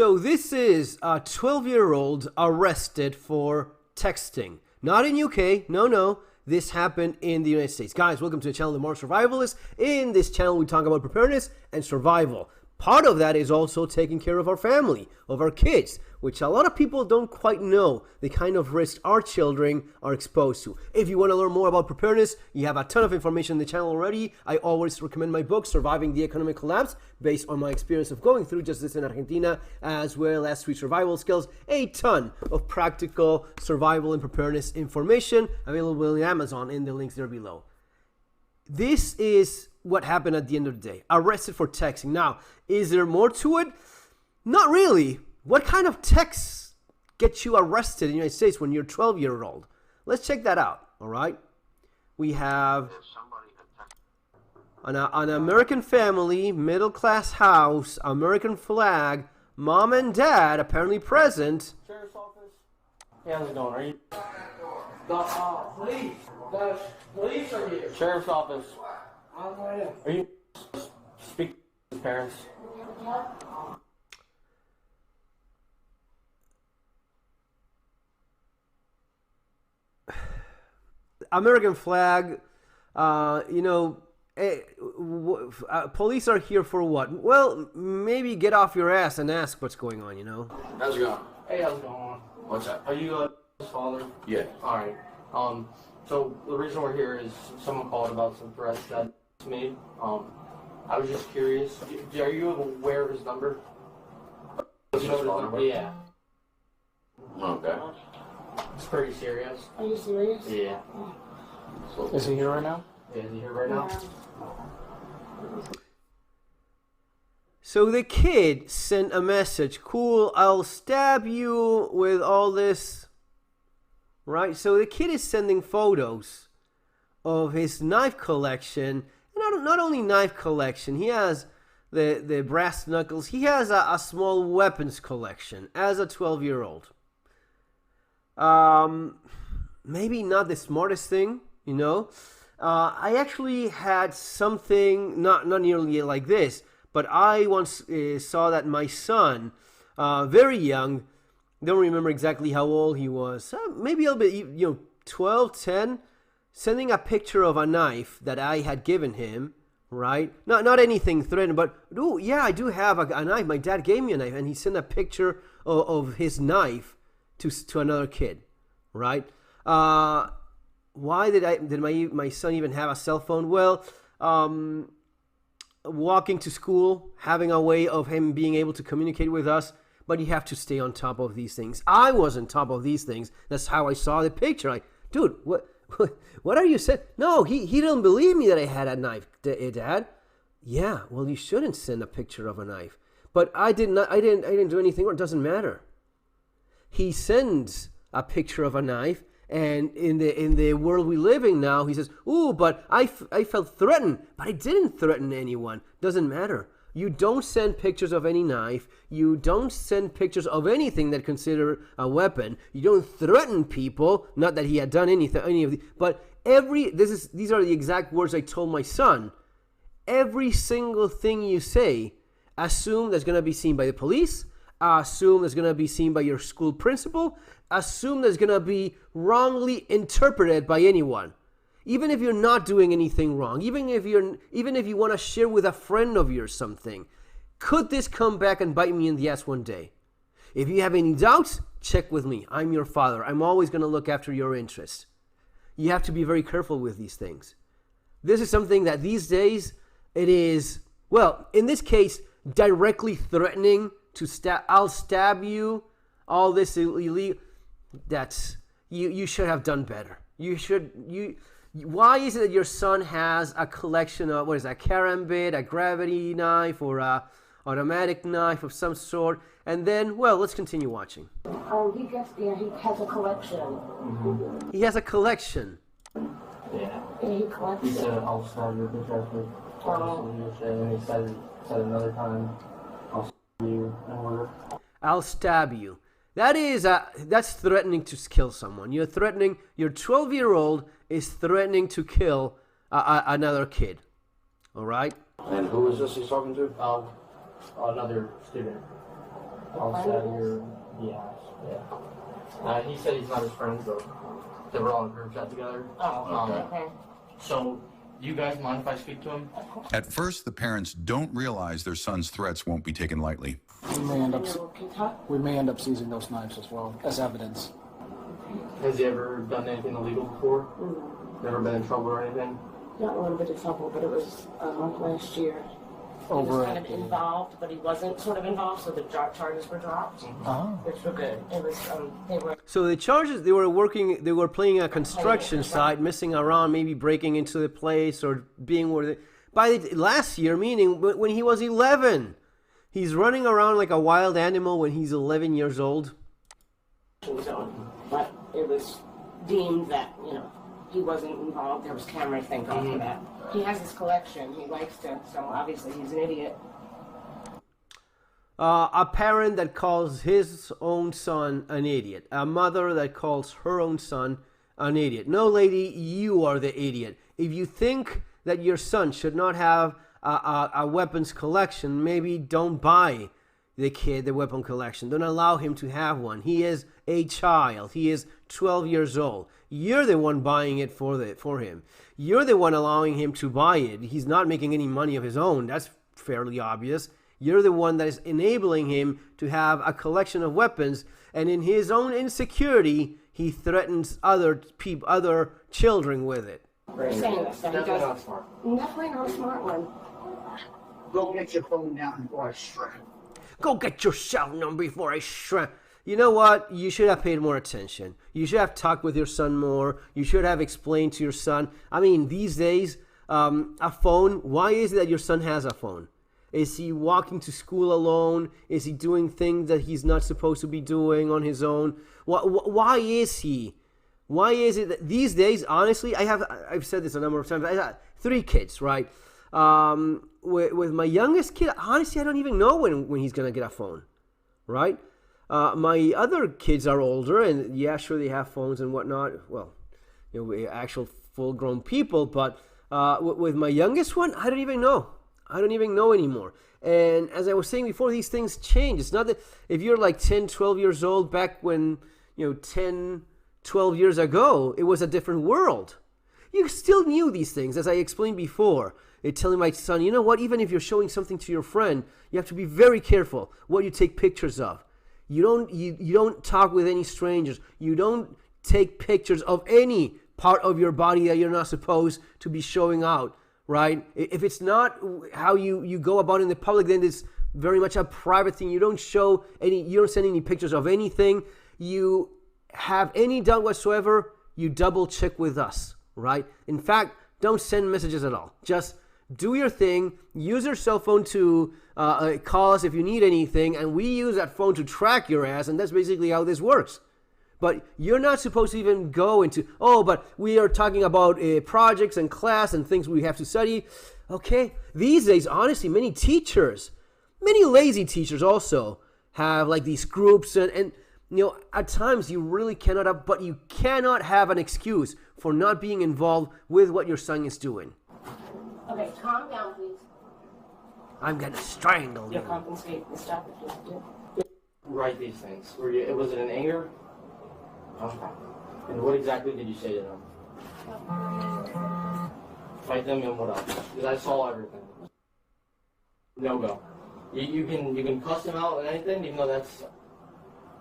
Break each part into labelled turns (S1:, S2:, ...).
S1: So this is a 12-year-old arrested for texting. Not in UK, no. This happened in the United States. Guys, welcome to the channel, The Modern Survivalist. In this channel, we talk about preparedness and survival. Part of that is also taking care of our family, of our kids, which a lot of people don't quite know the kind of risks our children are exposed to. If you want to learn more about preparedness, you have a ton of information on the channel already. I always recommend my book, Surviving the Economic Collapse, based on my experience of going through just this in Argentina, as well as street survival skills. A ton of practical survival and preparedness information available on Amazon in the links there below. This is what happened at the end of the day. Arrested for texting. Now, is there more to it? Not really. What kind of texts get you arrested in the United States when you're 12-year-old? Let's check that out, all right? We have an American family, middle-class house, American flag, mom and dad apparently present.
S2: Sheriff's office. Hey, how's it going? Are you? Police. The police are here. Sheriff's office. Are you speaking to his parents?
S1: American flag, police are here for what? Well, maybe get off your ass and ask what's going on,
S3: How's it going?
S2: Hey, how's it going?
S3: What's up?
S2: Are you his father?
S3: Yeah.
S2: Alright. So the reason we're here is someone called about some threats that made. I was just curious. Are you aware of his number?
S3: His number?
S2: Yeah.
S3: Okay.
S2: It's pretty serious.
S4: Are you serious?
S2: Yeah.
S5: Is he here right now?
S2: Yeah, is he here right now?
S1: So the kid sent a message, cool, I'll stab you with all this, right? So the kid is sending photos of his knife collection. Not only knife collection, he has the brass knuckles. He has a small weapons collection as a 12-year-old. Maybe not the smartest thing, I actually had something not nearly like this, but I once saw that my son, very young, don't remember exactly how old he was, maybe a little bit, 12, 10, sending a picture of a knife that I had given him, right? Not anything threatening, but, oh, yeah, I do have a knife. My dad gave me a knife, and he sent a picture of his knife to another kid, right? Why did my son even have a cell phone? Well, walking to school, having a way of him being able to communicate with us, but you have to stay on top of these things. I was on top of these things. That's how I saw the picture. Like, dude, what are you saying? No, he didn't believe me that I had a knife, Dad. Yeah, well, you shouldn't send a picture of a knife. But I didn't do anything, or it doesn't matter. He sends a picture of a knife, and in the world we live in now, he says, "Ooh, but I felt threatened, but I didn't threaten anyone." Doesn't matter. You don't send pictures of any knife. You don't send pictures of anything that consider a weapon. You don't threaten people. Not that he had done any of the, but these are the exact words I told my son. Every single thing you say, assume that's going to be seen by the police. Assume that's going to be seen by your school principal. Assume that's going to be wrongly interpreted by anyone. Even if you're not doing anything wrong, even if you want to share with a friend of yours something, could this come back and bite me in the ass one day? If you have any doubts, check with me. I'm your father. I'm always going to look after your interests. You have to be very careful with these things. This is something that these days it is, well, in this case, directly threatening to I'll stab you, all this illegal. That's, you should have done better. Why is it that your son has a collection of, what is that, karambit, a gravity knife, or a automatic knife of some sort? And then, well, let's continue watching.
S4: He has a collection.
S2: Mm-hmm.
S1: He has a collection.
S2: Yeah.
S4: And he collects
S2: He
S4: it.
S2: said, "I'll stab you," and he said another time, "I'll stab you,"
S1: I'll stab you. That's threatening to kill someone. You're threatening. Your 12-year-old is threatening to kill another kid. All right.
S3: And who is this he's talking to?
S2: Another student. outside of your, yeah. He said he's not his friend, but they were all in a group chat together.
S4: Oh, okay.
S2: So, do you guys mind if I speak to him?
S6: At first, the parents don't realize their son's threats won't be taken lightly.
S5: We may end up seizing those knives as well as evidence.
S2: Has he ever done anything illegal before? Never been in trouble or anything?
S4: Not a little bit of trouble, but it was last year. He was kind of involved, but he wasn't sort of involved, so the charges were dropped, which were good. It was they were.
S1: So the charges, they were playing a construction site, messing around, maybe breaking into the place or being where by the last year, meaning when he was 11, he's running around like a wild animal when he's 11 years old.
S4: But it was deemed that he wasn't involved. There was cameras, thank God for that. He has his collection. He likes to, so obviously he's an idiot.
S1: A parent that calls his own son an idiot. A mother that calls her own son an idiot. No, lady, you are the idiot. If you think that your son should not have a weapons collection, maybe don't buy the kid the weapon collection. Don't allow him to have one. He is a child. He is 12 years old. You're the one buying it for him. You're the one allowing him to buy it. He's not making any money of his own. That's fairly obvious. You're the one that is enabling him to have a collection of weapons, and in his own insecurity, he threatens other children with it.
S4: Saying this, so he
S2: Definitely
S4: does.
S2: not smart.
S4: Definitely not a smart one.
S7: Go get your phone down before I strike.
S1: Go get your cell number before I shred. You know what? You should have paid more attention. You should have talked with your son more. You should have explained to your son. I mean, these days, a phone, why is it that your son has a phone? Is he walking to school alone? Is he doing things that he's not supposed to be doing on his own? Why is he? Why is it that these days, honestly, I've said this a number of times. I got 3 kids, right? With my youngest kid, honestly, I don't even know when he's going to get a phone, right? My other kids are older, and yeah, sure, they have phones and whatnot. Well, actual full-grown people, but with my youngest one, I don't even know. I don't even know anymore. And as I was saying before, these things change. It's not that if you're like 10, 12 years old back when, 10, 12 years ago, it was a different world. You still knew these things, as I explained before. Telling my son, you know what, even if you're showing something to your friend, you have to be very careful what you take pictures of. You don't talk with any strangers. You don't take pictures of any part of your body that you're not supposed to be showing out, right? If it's not how you go about in the public, then it's very much a private thing. You don't send any pictures of anything. You have any doubt whatsoever, you double check with us, right? In fact, don't send messages at all. Just do your thing. Use your cell phone to call us if you need anything, and we use that phone to track your ass, and that's basically how this works. But you're not supposed to even go into, but we are talking about projects and class and things we have to study. Okay, these days, honestly, many lazy teachers also have like these groups, and at times you really cannot have an excuse for not being involved with what your son is doing.
S4: Okay, calm down, please.
S1: I'm gonna strangle you.
S4: You'll compensate and stuff if you have to.
S2: Write these things. Was it in anger? Okay. And what exactly did you say to them? Fight them and what else? Because I saw everything. No go. You can cuss them out and anything, even though that's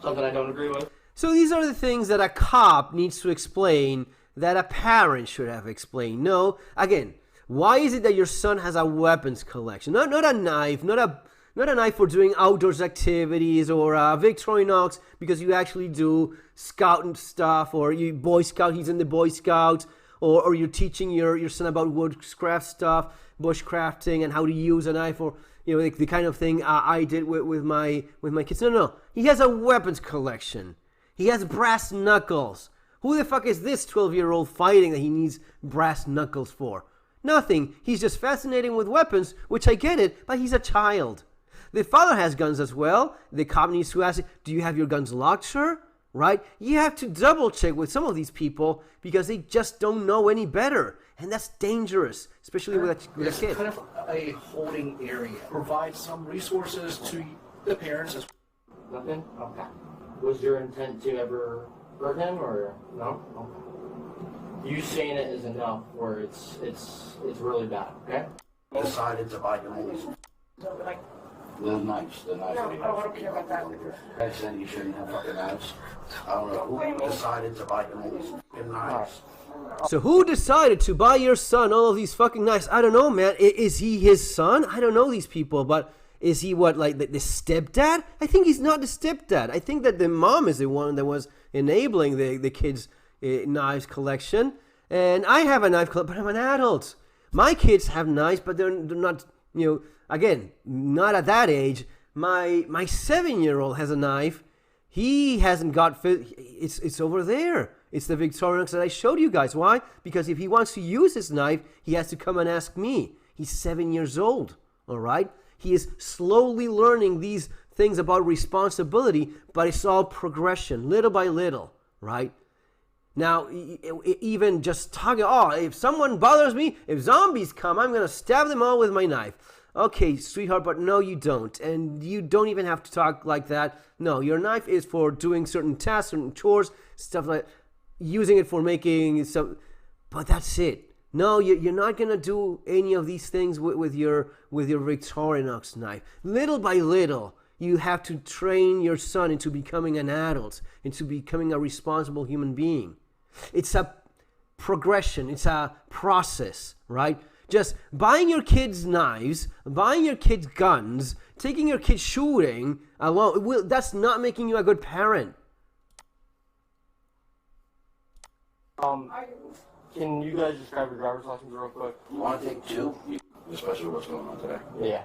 S2: something I don't agree with.
S1: So these are the things that a cop needs to explain that a parent should have explained. No, again, why is it that your son has a weapons collection? Not a knife, not a knife for doing outdoors activities or Victorinox because you actually do scout and stuff, or you Boy Scout, he's in the Boy Scouts, or you're teaching your son about woodcraft stuff, bushcrafting, and how to use a knife, or the kind of thing I did with my kids. No, he has a weapons collection. He has brass knuckles. Who the fuck is this 12-year-old fighting that he needs brass knuckles for? Nothing. He's just fascinated with weapons, which I get it, but he's a child. The father has guns as well. The cop needs to ask, do you have your guns locked, sir? Right? You have to double check with some of these people because they just don't know any better. And that's dangerous, especially with a kid.
S7: It's kind of a holding area. Provide some resources to the parents.
S2: Nothing? Okay. Was your intent to ever hurt him or no? Okay. You saying it is enough where it's really bad, okay?
S7: Decided to buy knives.
S4: Like,
S3: The knives.
S4: no, I don't care about that.
S3: I said you shouldn't have fucking knives. I don't know
S4: What do you
S3: who
S4: mean?
S7: Decided to buy knives.
S1: So who decided to buy your son all of these fucking knives? I don't know, man. Is he his son? I don't know these people, but is he what, like the stepdad? I think he's not the stepdad. I think that the mom is the one that was enabling the kids' knives collection. And I have a knife collection, but I'm an adult. My kids have knives, but they're not, again, not at that age. My 7-year-old has a knife. He hasn't got it's over there. It's the Victorinox that I showed you guys. Why? Because if he wants to use his knife, he has to come and ask me. He's 7 years old, all right? He is slowly learning these things about responsibility, but it's all progression, little by little, right? Now, even just talking, if someone bothers me, if zombies come, I'm going to stab them all with my knife. Okay, sweetheart, but no, you don't. And you don't even have to talk like that. No, your knife is for doing certain tasks, certain chores, stuff like using it for making some, but that's it. No, you're not going to do any of these things with your Victorinox knife. Little by little, you have to train your son into becoming an adult, into becoming a responsible human being. It's a progression. It's a process, right? Just buying your kids knives, buying your kids guns, taking your kids shooting alone, that's not making you a good parent.
S2: Can you guys describe your driver's license real quick?
S3: You want to take two, especially what's going on today.
S2: Yeah.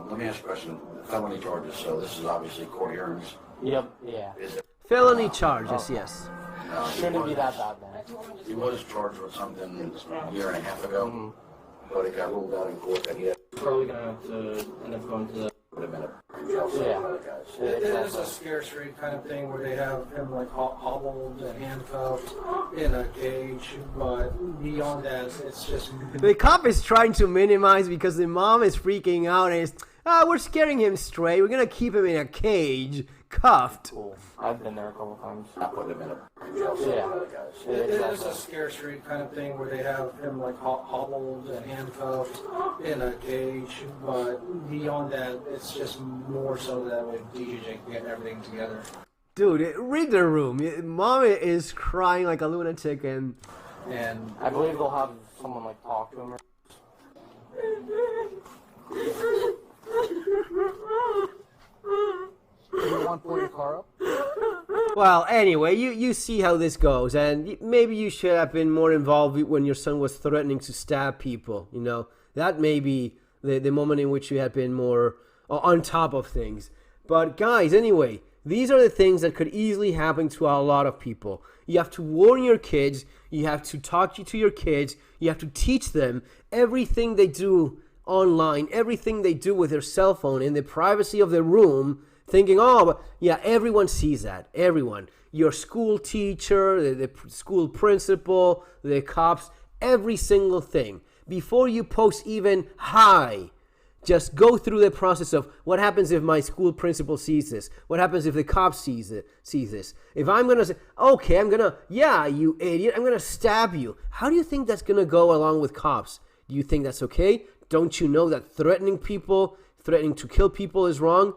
S3: Let me ask you a question. Felony charges, so this is obviously court hearings.
S2: Yep. Yeah.
S3: Is it?
S1: Felony charges, yes.
S2: Shouldn't be that bad, man.
S3: He was charged with something a year and a half ago, but it got ruled out in court that he had
S2: Probably gonna have to end up going to the.
S3: put him in a jail cell.
S2: Yeah.
S8: It is a scare street kind of thing where they have him like hobbled and handcuffed in a cage, but beyond that, it's just.
S1: The cop is trying to minimize because the mom is freaking out and we're scaring him straight. We're going to keep him in a cage, cuffed.
S2: Cool. I've been there a couple times.
S3: Not putting him in a jail cell.
S2: Yeah.
S8: It is a scare street kind of thing where they have him like hobbled and handcuffed in a cage, but beyond that, it's just more so that with DJ can get everything together.
S1: Dude, read the room. Mom is crying like a lunatic and
S2: I believe they'll have someone like talk to him.
S5: You want to pull your car up?
S1: well, anyway, you see how this goes, and maybe you should have been more involved when your son was threatening to stab people. That may be the moment in which you had been more on top of things. But guys, anyway, these are the things that could easily happen to a lot of people. You have to warn your kids. You have to talk to your kids. You have to teach them everything they do online, everything they do with their cell phone in the privacy of their room, thinking, but yeah, everyone sees that. Everyone. Your school teacher, the school principal, the cops, every single thing. Before you post even hi, just go through the process of what happens if my school principal sees this? What happens if the cop sees this? If I'm going to say, okay, you idiot, I'm going to stab you. How do you think that's going to go along with cops? Do you think that's okay? Don't you know that threatening to kill people is wrong?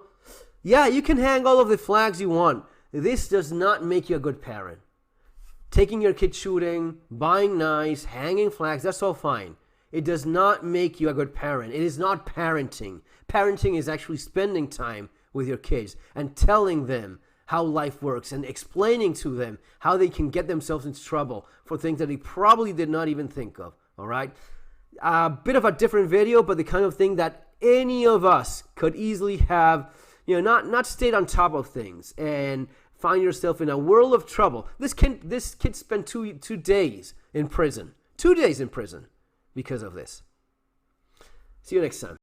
S1: Yeah, you can hang all of the flags you want. This does not make you a good parent. Taking your kid shooting, buying knives, hanging flags, that's all fine. It does not make you a good parent. It is not parenting. Parenting is actually spending time with your kids and telling them how life works and explaining to them how they can get themselves into trouble for things that they probably did not even think of, all right? A bit of a different video, but the kind of thing that any of us could easily have, not stayed on top of things and find yourself in a world of trouble. This kid spent two days in prison. 2 days in prison because of this. See you next time.